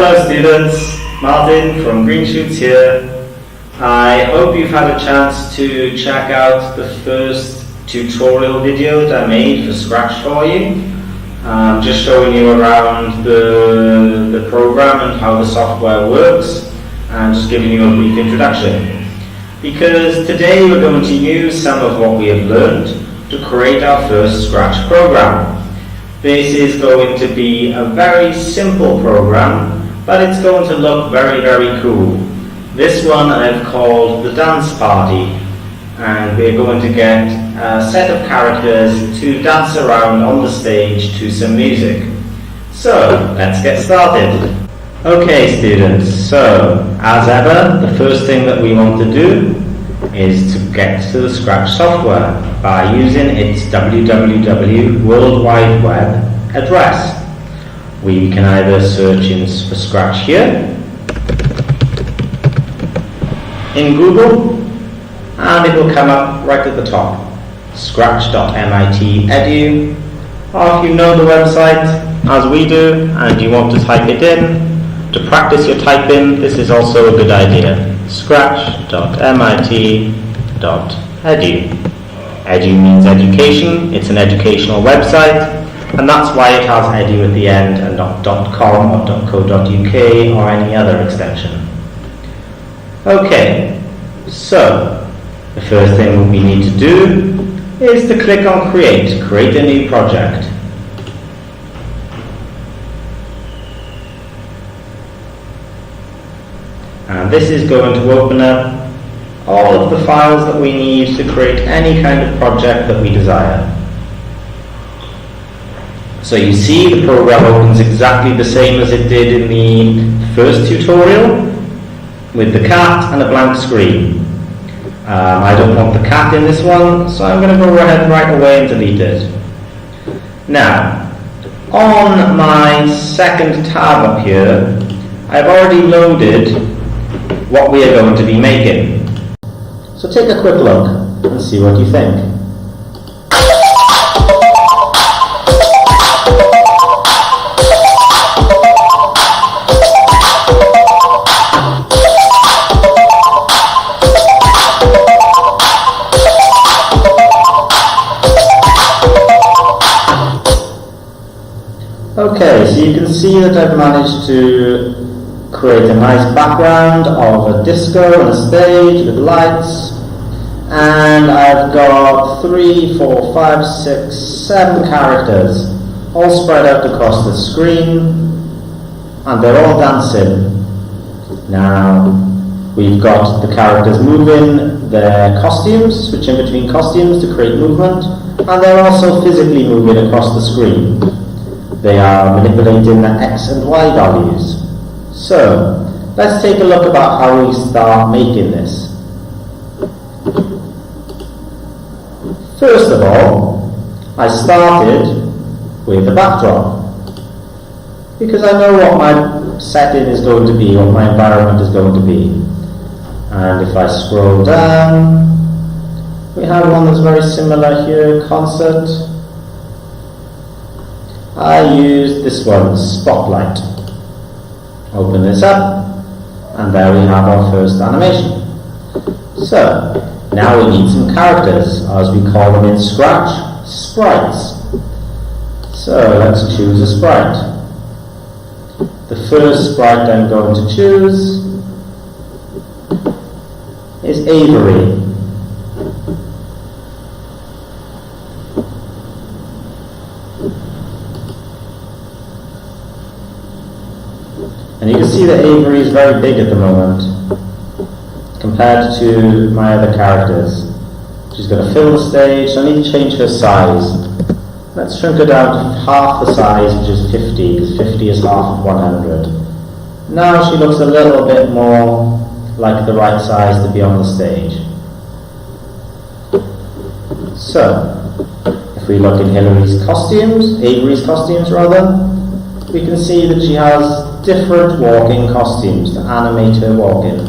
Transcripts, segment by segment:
Hello students, Martin from Green Shoots here. I hope you've had a chance to check out the first tutorial video that I made for Scratch for you. Just showing you around the program and how the software works, and just giving you a brief introduction. Because today we're going to use some of what we have learned to create our first Scratch program. This is going to be a very simple program, but it's going to look very, very cool. This one I've called the Dance Party, and we're going to get a set of characters to dance around on the stage to some music. So, let's get started. Okay students, so as ever, the first thing that we want to do is to get to the Scratch software by using its www World Wide Web address. We can either search for Scratch here in Google, and it will come up right at the top, scratch.mit.edu, or if you know the website as we do and you want to type it in to practice your typing, this is also a good idea. Scratch.mit.edu. Edu means education, it's an educational website, and that's why it has edu at the end and not .com or .co.uk or any other extension. Okay, so the first thing we need to do is to click on create a new project. And this is going to open up all of the files that we need to create any kind of project that we desire. So you see the program opens exactly the same as it did in the first tutorial, with the cat and a blank screen. I don't want the cat in this one, so I'm going to go ahead right away and delete it. Now, on my second tab up here, I've already loaded what we are going to be making. So take a quick look and see what you think. Okay, so you can see that I've managed to create a nice background of a disco and a stage with lights, and I've got 3, 4, 5, 6, 7 characters all spread out across the screen, and they're all dancing. Now we've got the characters moving their costumes, switching between costumes to create movement, and they're also physically moving across the screen. They are manipulating the X and Y values. So, let's take a look about how we start making this. First of all, I started with a backdrop, because I know what my setting is going to be, what my environment is going to be. And if I scroll down, we have one that's very similar here, concert. I used this one, Spotlight. Open this up, and there we have our first animation. So, now we need some characters, as we call them in Scratch, sprites. So, let's choose a sprite. The first sprite I'm going to choose is Avery. And you can see that Avery is very big at the moment compared to my other characters. She's going to fill the stage, so I need to change her size. Let's shrink her down to half the size, which is 50, because 50 is half of 100. Now she looks a little bit more like the right size to be on the stage. So, if we look at Avery's costumes rather, we can see that she has different walking costumes to animate her walking.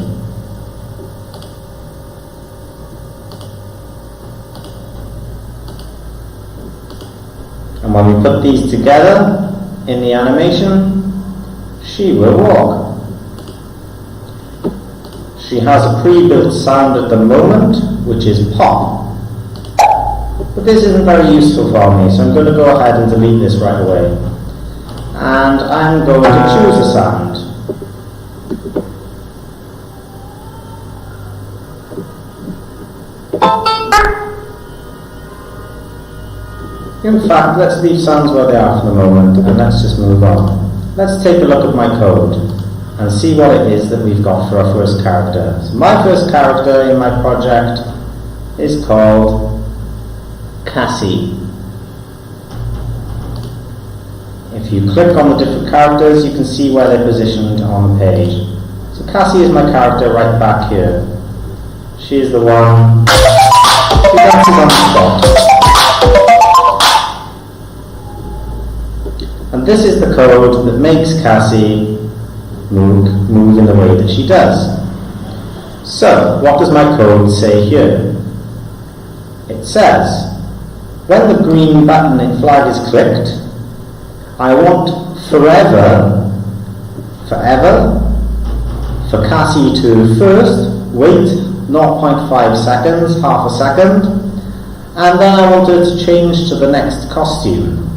And when we put these together in the animation, she will walk. She has a pre-built sound at the moment, which is pop. But this isn't very useful for me, so I'm going to go ahead and delete this right away. And I'm going to choose a sound. In fact, let's leave sounds where they are for the moment, and let's just move on. Let's take a look at my code and see what it is that we've got for our first character. So my first character in my project is called Cassie. If you click on the different characters, you can see where they're positioned on the page. So Cassie is my character right back here. She is the one who dances on the spot. And this is the code that makes Cassie move in the way that she does. So, what does my code say here? It says, when the green button flag is clicked, I want forever, for Cassie to first wait 0.5 seconds, half a second, and then I want her to change to the next costume.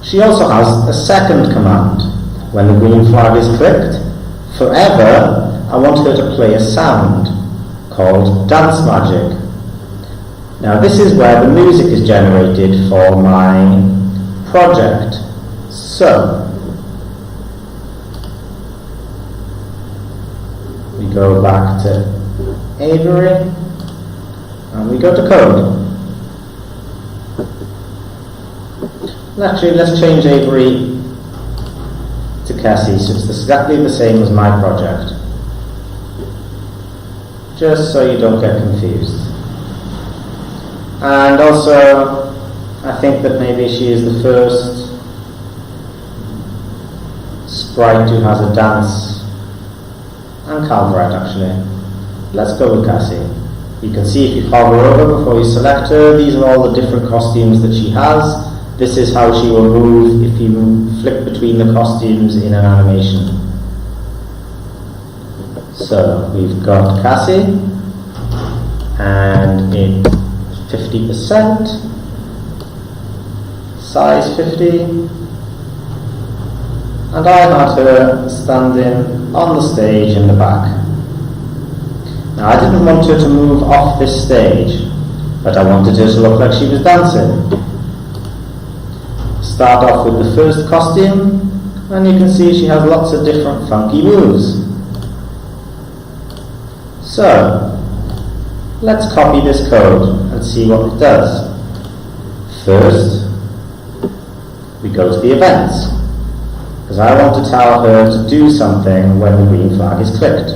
She also has a second command. When the green flag is clicked, forever, I want her to play a sound called Dance Magic. Now this is where the music is generated for my project. So, we go back to Avery, and we go to code. Actually, let's change Avery to Cassie, so it's exactly the same as my project. Just so you don't get confused. And also, I think that maybe she is the first sprite who has a dance and Calvert actually. Let's go with Cassie. You can see if you hover over before you select her, these are all the different costumes that she has. This is how she will move if you flick between the costumes in an animation. So we've got Cassie, and it's 50%, size 50, and I had her standing on the stage in the back. Now I didn't want her to move off this stage, but I wanted her to look like she was dancing. Start off with the first costume, and you can see she has lots of different funky moves. So, let's copy this code and see what it does. First, we go to the events, because I want to tell her to do something when the green flag is clicked.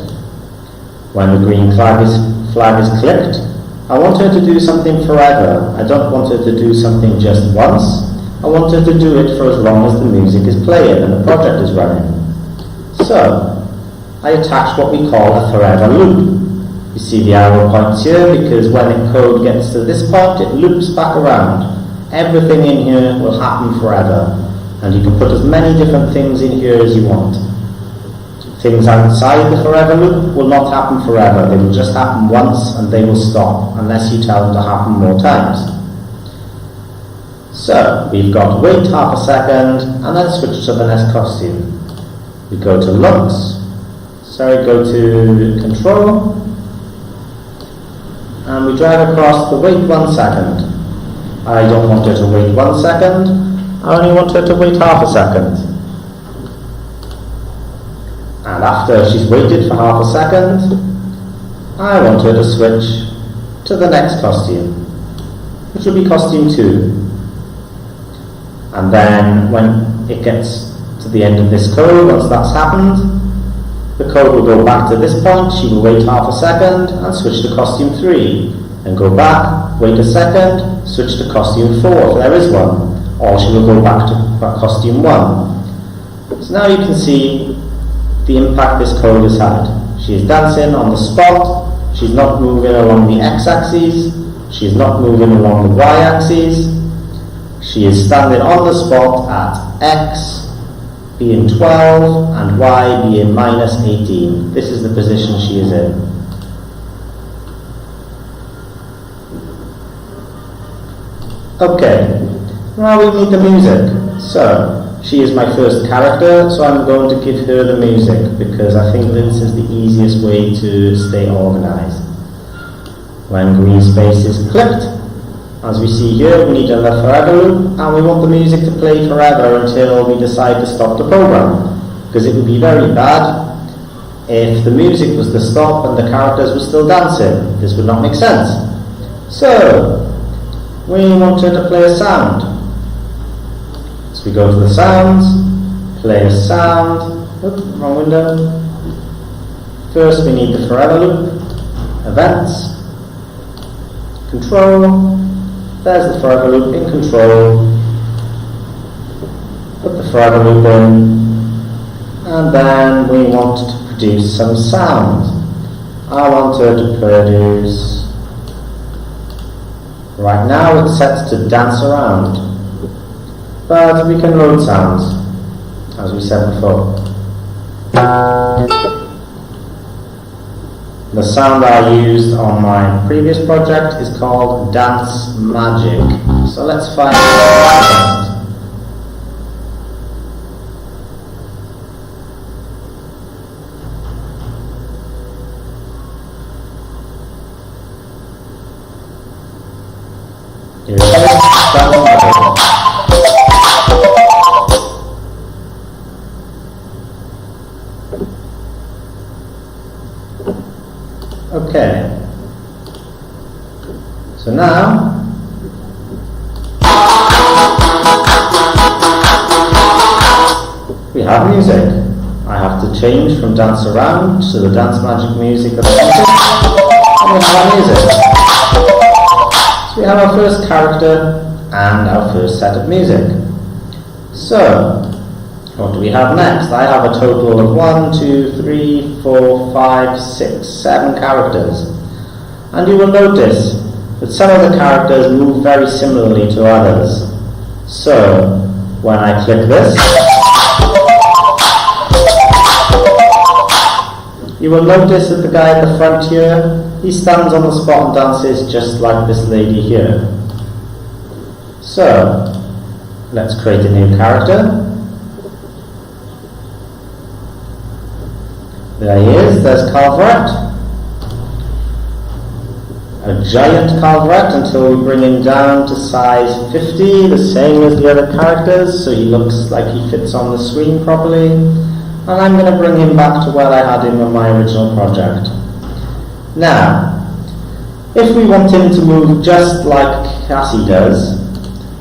When the green flag is clicked, I want her to do something forever. I don't want her to do something just once. I want her to do it for as long as the music is playing and the project is running. So, I attach what we call a forever loop. You see the arrow points here because when the code gets to this point, it loops back around. Everything in here will happen forever. And you can put as many different things in here as you want. Things outside the forever loop will not happen forever. They will just happen once and they will stop unless you tell them to happen more times. So, we've got wait half a second and then switch to the next costume. We go to go to control, and we drag across the wait 1 second. I don't want her to wait 1 second, I only want her to wait half a second. And after she's waited for half a second, I want her to switch to the next costume, which will be costume 2. And then when it gets to the end of this code, once that's happened, the code will go back to this point, she will wait half a second and switch to costume 3. And go back, wait a second, switch to costume 4 if there is one. Or she will go back to costume 1. So now you can see the impact this code has had. She is dancing on the spot, she's not moving along the x-axis, she's not moving along the y-axis. She is standing on the spot at X, being 12 and y being minus 18. This is the position she is in. Okay, now we need the music. So, she is my first character, so I'm going to give her the music because I think this is the easiest way to stay organized. When green space is clicked, as we see here, we need a forever loop, and we want the music to play forever until we decide to stop the program, because it would be very bad if the music was to stop and the characters were still dancing. This would not make sense. So, we want her to play a sound. So we go to the sounds, play a sound. Oops, wrong window. First we need the forever loop, events, control. There's the forever loop in control. Put the forever loop in, and then we want to produce some sound. I want her to produce. Right now it's set to dance around, but we can load sounds, as we said before. The sound I used on my previous project is called Dance Magic. So let's find it. Here it is. Dance Magic. Okay, so now we have music. I have to change from dance around to the dance magic music that I wanted, and we have our music. So we have our first character and our first set of music. So, what do we have next? I have a total of 1, 2, 3, 4, 5, 6, 7 characters. And you will notice that some of the characters move very similarly to others. So, when I click this, you will notice that the guy at the front here, he stands on the spot and dances just like this lady here. So, let's create a new character. There he is, there's Calvert. A giant Calvert until we bring him down to size 50, the same as the other characters, so he looks like he fits on the screen properly. And I'm going to bring him back to where I had him in my original project. Now, if we want him to move just like Cassie does,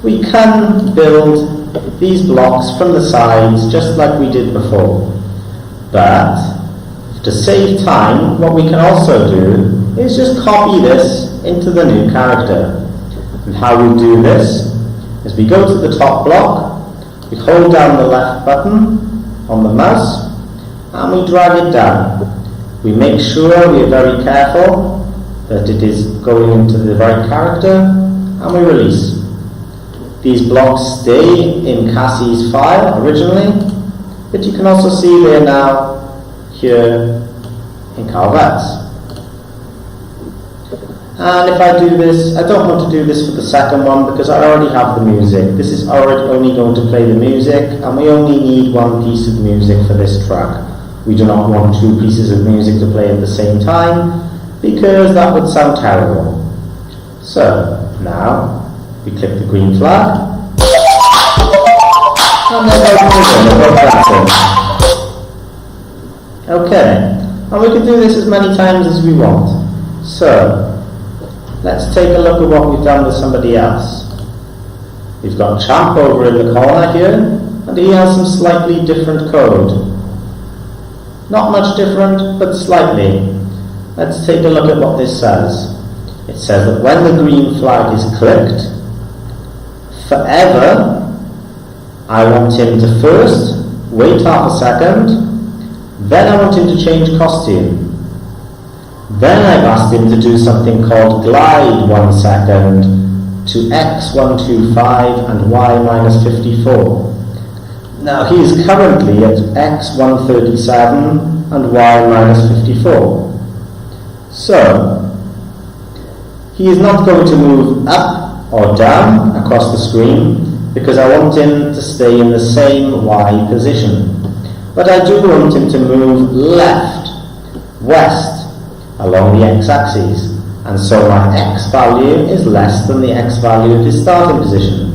we can build these blocks from the sides just like we did before. But to save time, what we can also do is just copy this into the new character. And how we do this is we go to the top block, we hold down the left button on the mouse, and we drag it down. We make sure we are very careful that it is going into the right character, and we release. These blocks stay in Cassie's file originally, but you can also see they are now here in Calvet's. And if I do this, I don't want to do this for the second one because I already have the music. This is already only going to play the music, and we only need one piece of music for this track. We do not want 2 pieces of music to play at the same time because that would sound terrible. So, now we click the green flag, and then we're dancing. Okay, and we can do this as many times as we want. So, let's take a look at what we've done with somebody else. We've got Champ over in the corner here, and he has some slightly different code. Not much different, but slightly. Let's take a look at what this says. It says that when the green flag is clicked, forever, I want him to first wait half a second, then I want him to change costume. Then I've asked him to do something called glide 1 second to x125 and y minus 54. Now he is currently at x 137 and y minus 54. So he is not going to move up or down across the screen because I want him to stay in the same y position. But I do want him to move left, west, along the x-axis, and so my x value is less than the x value of his starting position.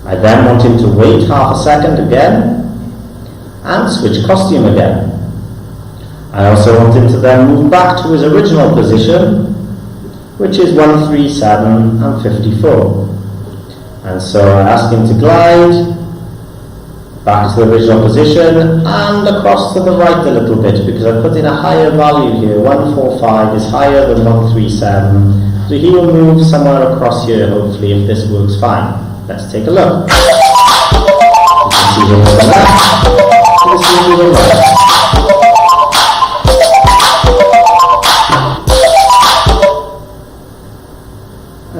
I then want him to wait half a second again and switch costume again. I also want him to then move back to his original position, which is 137 and 54. And so I ask him to glide back to the original position and across to the right a little bit because I put in a higher value here. 145 is higher than 137. So he will move somewhere across here, hopefully, if this works fine. Let's take a look. You can see him on the left. You can see him on the right.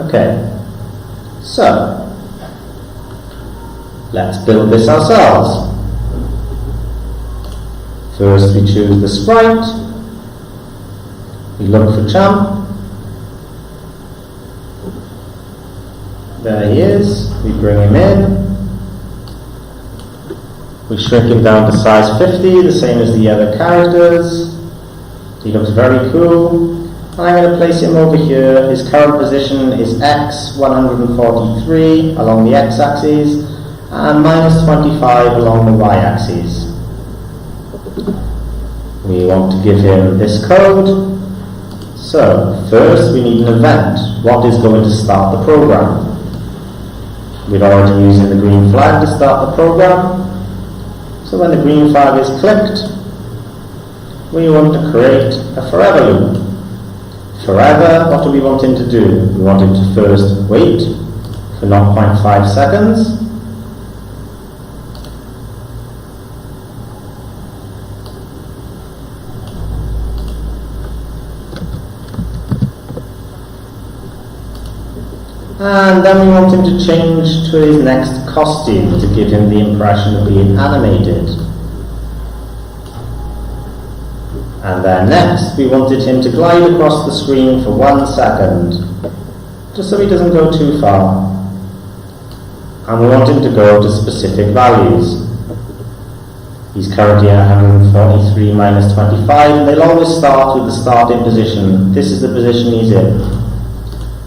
Okay. So let's build this ourselves. First we choose the sprite. We look for Champ. There he is. We bring him in. We shrink him down to size 50, the same as the other characters. He looks very cool. And I'm going to place him over here. His current position is x 143 along the x-axis and minus 25 along the y-axis. We want to give him this code. So first we need an event. What is going to start the program? We're already using the green flag to start the program. So when the green flag is clicked, we want to create a forever loop. Forever, what do we want him to do? We want him to first wait for 0.5 seconds. And then we want him to change to his next costume to give him the impression of being animated. And then next, we wanted him to glide across the screen for 1 second, just so he doesn't go too far. And we want him to go to specific values. He's currently at 143 minus 25, and they'll always start with the starting position. This is the position he's in.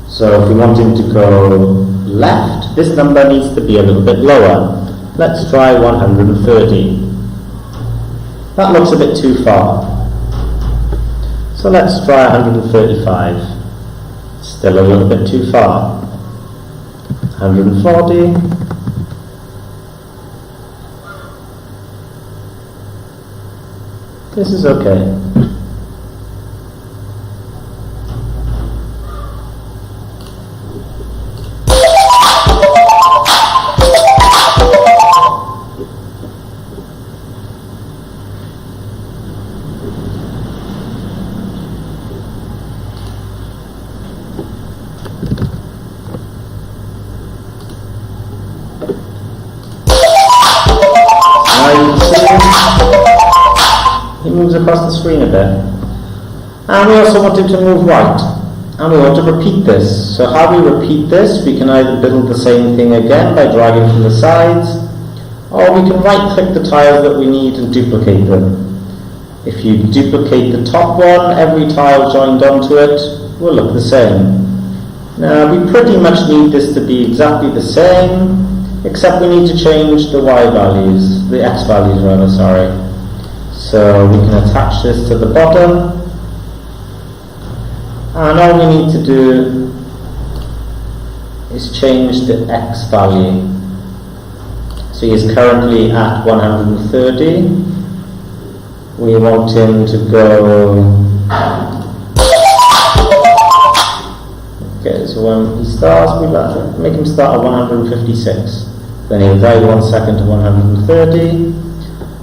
So if we want him to go left, this number needs to be a little bit lower. Let's try 130. That looks a bit too far. So let's try 135. Still a little bit too far. 140. This is okay. He moves across the screen a bit. And we also want him to move right. And we want to repeat this. So how we repeat this, we can either build the same thing again by dragging from the sides, or we can right click the tiles that we need and duplicate them. If you duplicate the top one, every tile joined onto it will look the same. Now we pretty much need this to be exactly the same, except we need to change the y values, the x values rather, sorry. So we can attach this to the bottom, and all we need to do is change the x value. So he is currently at 130. We want him to go... Okay, so when he starts, we make him start at 156. Then he'll glide 1 second to 130.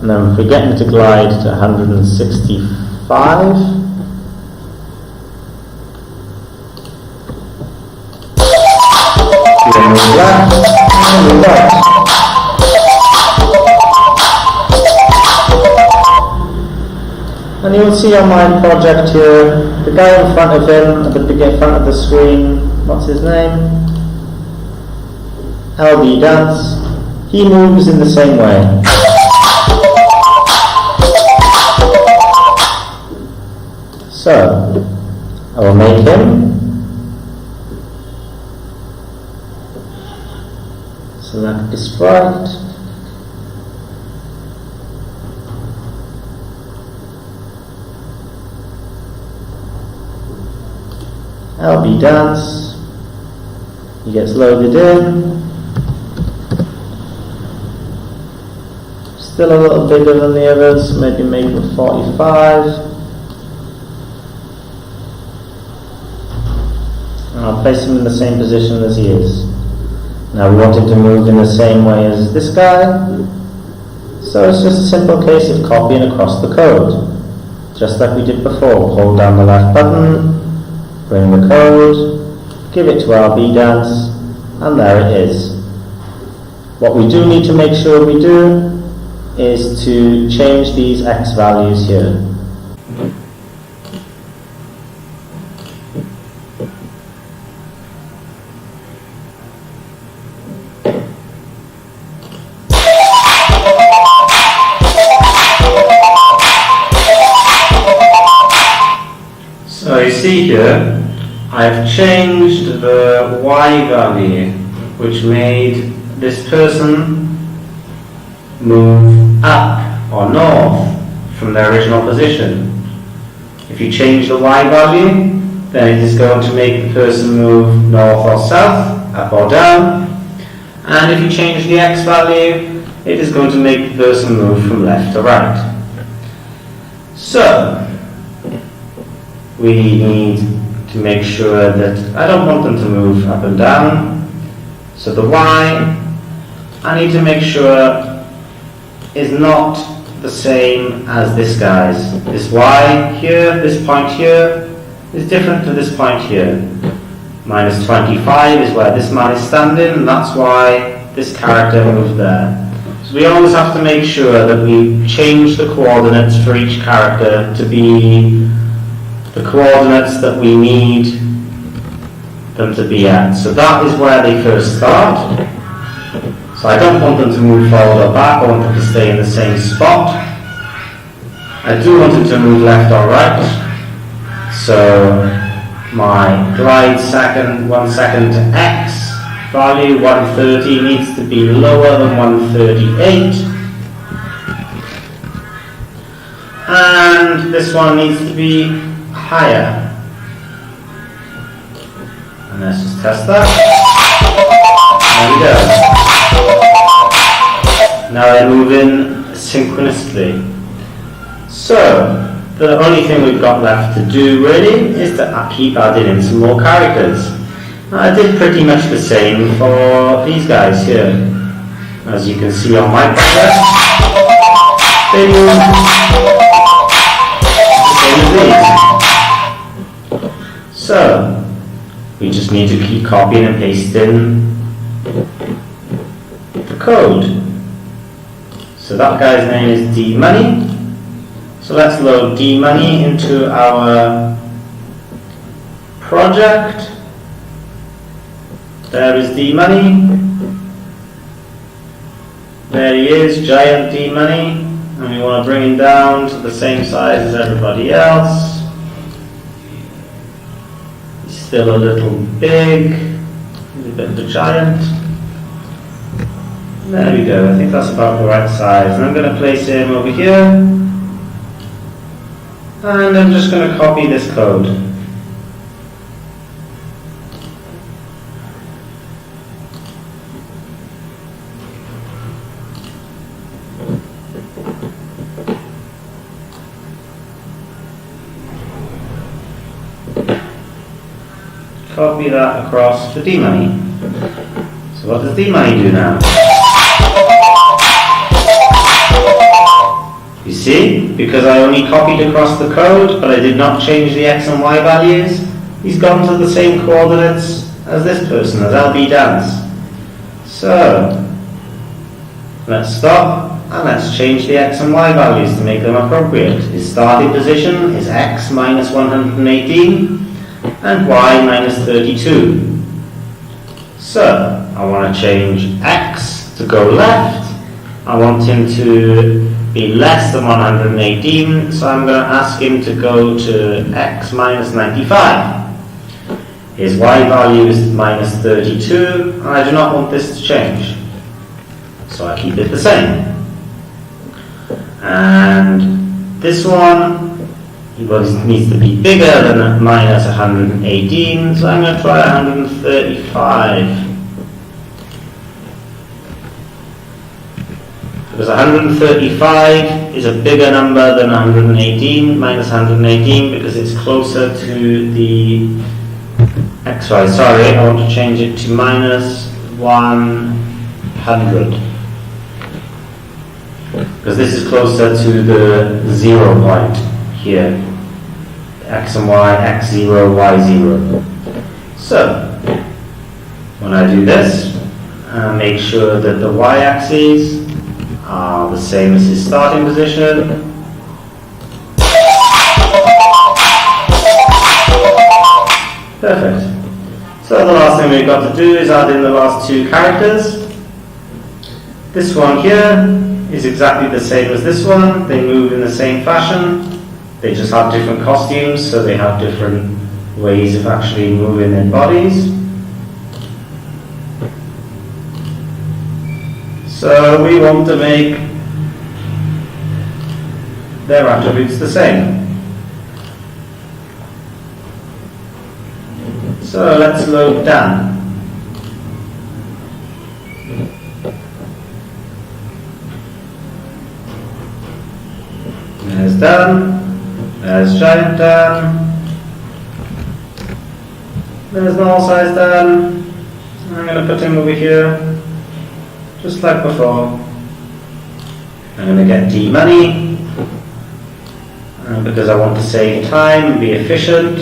And then if we get him to glide to 165, we move left and move right. And you will see on my project here, the guy in front of him, at the front of the screen, what's his name? LB Dance. He moves in the same way. So, I will make him. Select the sprite. LB Dance. He gets loaded in. Still a little bigger than the others, maybe make him 45. And I'll place him in the same position as he is. Now we want him to move in the same way as this guy. So it's just a simple case of copying across the code. Just like we did before. Hold down the left button, bring the code, give it to our BDance, and there it is. What we do need to make sure we do is to change these X values here. So you see here, I've changed the Y value, which made this person move up or north from their original position. If you change the Y value, then it is going to make the person move north or south, up or down. And if you change the X value, it is going to make the person move from left to right. So, we need to make sure that I don't want them to move up and down. So the Y, I need to make sure is not the same as this guy's. This Y here, this point here, is different to this point here. Minus 25 is where this man is standing, and that's why this character moved there. So we always have to make sure that we change the coordinates for each character to be the coordinates that we need them to be at. So that is where they first start. So I don't want them to move forward or back, I want them to stay in the same spot. I do want them to move left or right. So my glide 1 second to X value, 130, needs to be lower than 138. And this one needs to be higher. And let's just test that. There we go. Now they're moving synchronously. So, the only thing we've got left to do really is to keep adding in some more characters. I did pretty much the same for these guys here. As you can see on my project, they move the same as these. So, we just need to keep copying and pasting the code. So that guy's name is D-Money. So let's load D-Money into our project. There is D-Money. There he is, giant D-Money. And we want to bring him down to the same size as everybody else. He's still a little big, a bit of a giant. There we go, I think that's about the right size. And I'm going to place him over here. And I'm just going to copy this code. Copy that across to D-Money. So what does D-Money do now? You see, because I only copied across the code, but I did not change the X and Y values, he's gone to the same coordinates as this person, as LB Dance. So, let's stop, and let's change the x and y values to make them appropriate. His starting position is x minus 118 and y minus 32. So, I want to change x to go left. I want him to be less than 118, so I'm going to ask him to go to x minus 95. His y value is minus 32, and I do not want this to change. So I keep it the same. And this one, needs to be bigger than minus 118, so I'm going to try 135. Because 135 is a bigger number than 118, minus 118, because it's closer to the xy. Sorry, I want to change it to minus 100. Because this is closer to the 0 point here. X and y, x0, y0. So, when I do this, I make sure that the y-axis are the same as his starting position. Perfect. So the last thing we've got to do is add in the last two characters. This one here is exactly the same as this one. They move in the same fashion. They just have different costumes, so they have different ways of actually moving their bodies. So we want to make their attributes the same. So let's load Dan. There's Dan. There's giant Dan. There's normal size Dan. I'm going to put him over here. Just like before. I'm going to get D money because I want to save time and be efficient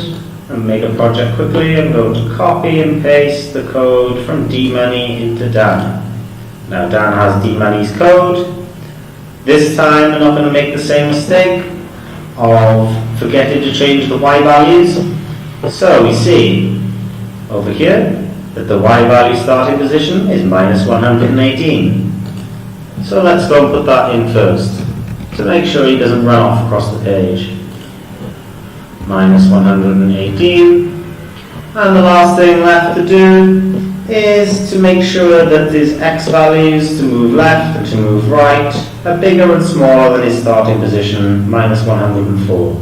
and make a project quickly. I'm going to copy and paste the code from D money into Dan. Now Dan has D money's code. This time we're not going to make the same mistake of forgetting to change the Y values. So we see over here that the Y value starting position is minus 118. So let's go and put that in first to make sure he doesn't run off across the page. Minus 118. And the last thing left to do is to make sure that his X values to move left and to move right are bigger and smaller than his starting position, minus 104.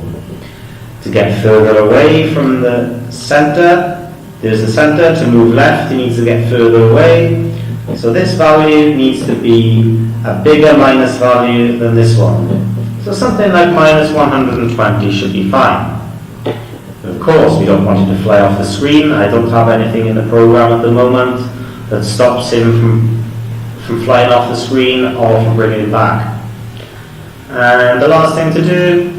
To get further away from the center, there's the center. To move left, he needs to get further away. So this value needs to be a bigger minus value than this one. So something like minus 120 should be fine. Of course, we don't want it to fly off the screen. I don't have anything in the program at the moment that stops him from flying off the screen or from bringing it back. And the last thing to do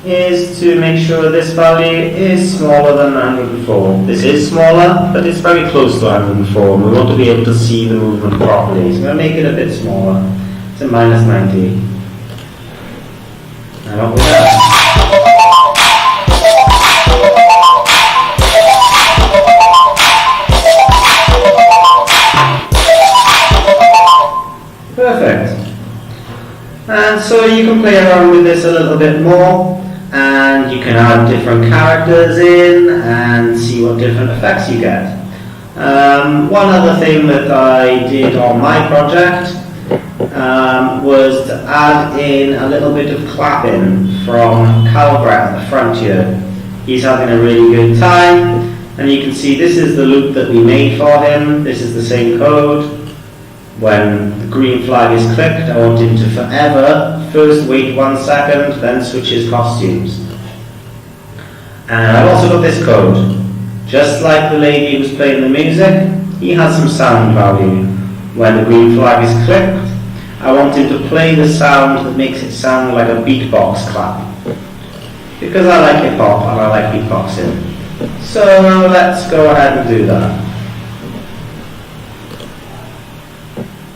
is to make sure this value is smaller than 104. This is smaller, but it's very close to 104. We want to be able to see the movement properly. So I'm going to make it a bit smaller. It's a minus 90. And what we have. Perfect. And so you can play around with this a little bit more, and you can add different characters in and see what different effects you get. One other thing that I did on my project was to add in a little bit of clapping from Calbret at the front here. He's having a really good time, and you can see this is the loop that we made for him. This is the same code. When the green flag is clicked, I want him to forever first wait 1 second, then switch his costumes. And I've also got this code. Just like the lady who was playing the music, he has some sound value. When the green flag is clicked, I want him to play the sound that makes it sound like a beatbox clap. Because I like hip hop and I like beatboxing. So let's go ahead and do that.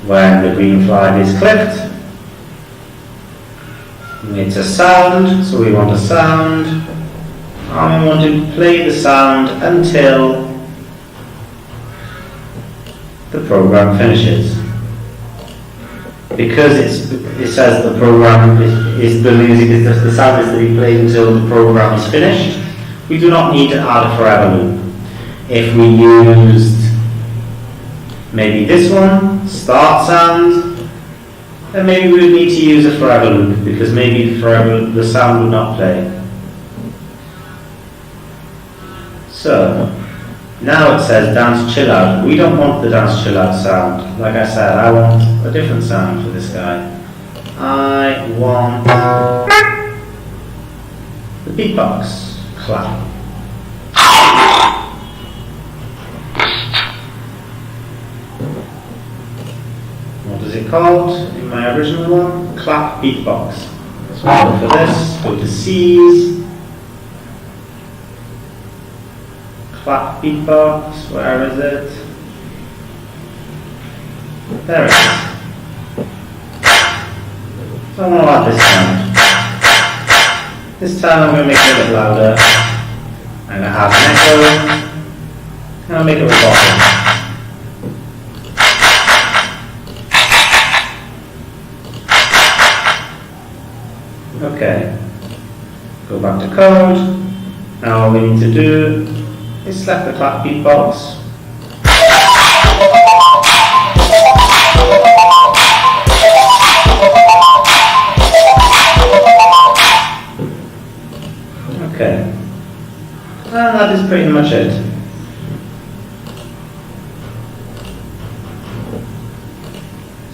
When the green flag is clicked, It's a sound, so we want a sound, and we want to play the sound until the program finishes. Because it says the program is the music, the sound is to be played until the program is finished, we do not need to add a forever loop. If we used maybe this one, start sound, then maybe we would need to use a forever loop, because maybe the sound would not play. So, now it says dance chill out. We don't want the dance chill out sound. Like I said, I want a different sound for this guy. I want the beatbox clap. What is it called in my original one? Clap beatbox. So we'll go for this, go to C's. Clap beatbox, where is it? There it is. So I'm going to add this sound. This time I'm going to make it a bit louder. I'm going to have an echo. And I'll make it a bottom. Okay. Go back to code. Now all we need to do is select the clap beatbox. Okay. And that is pretty much it.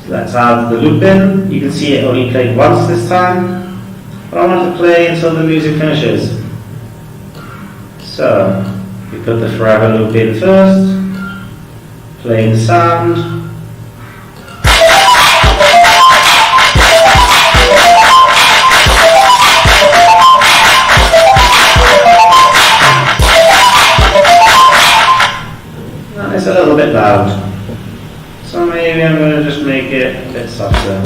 So let's add the loop in. You can see it only played once this time, but I want to play until the music finishes. So, we put the forever loop in first, playing the sound. And it's a little bit loud, so maybe I'm going to just make it a bit softer.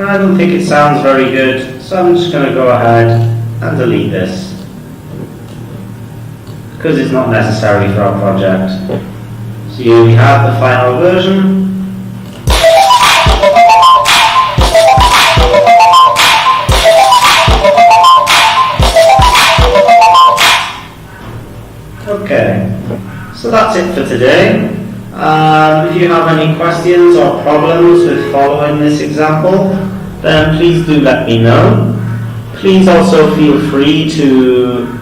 I don't think it sounds very good, so I'm just going to go ahead and delete this, because it's not necessary for our project. So here we have the final version. Okay, so that's it for today. If you have any questions or problems with following this example, then please do let me know. Please also feel free to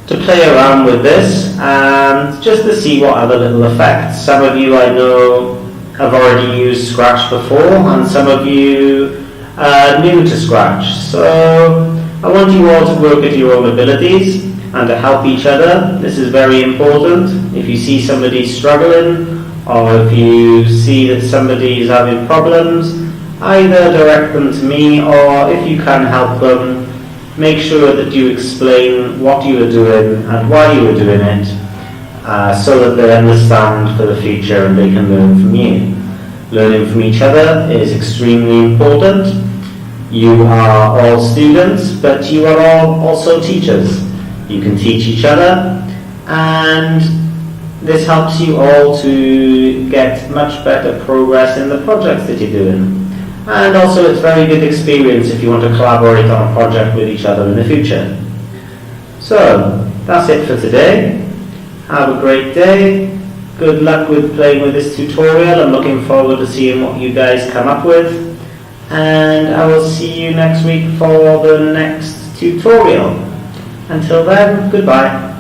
play around with this and just to see what other little effects. Some of you I know have already used Scratch before, and some of you are new to Scratch. So I want you all to work at your own abilities and to help each other. This is very important. If you see somebody struggling, or if you see that somebody is having problems, either direct them to me, or if you can help them, make sure that you explain what you are doing and why you are doing it, so that they understand for the future and they can learn from you. Learning from each other is extremely important. You are all students, but you are all also teachers. You can teach each other, and this helps you all to get much better progress in the projects that you're doing. And also it's very good experience if you want to collaborate on a project with each other in the future. So, that's it for today. Have a great day. Good luck with playing with this tutorial. I'm looking forward to seeing what you guys come up with. And I will see you next week for the next tutorial. Until then, goodbye.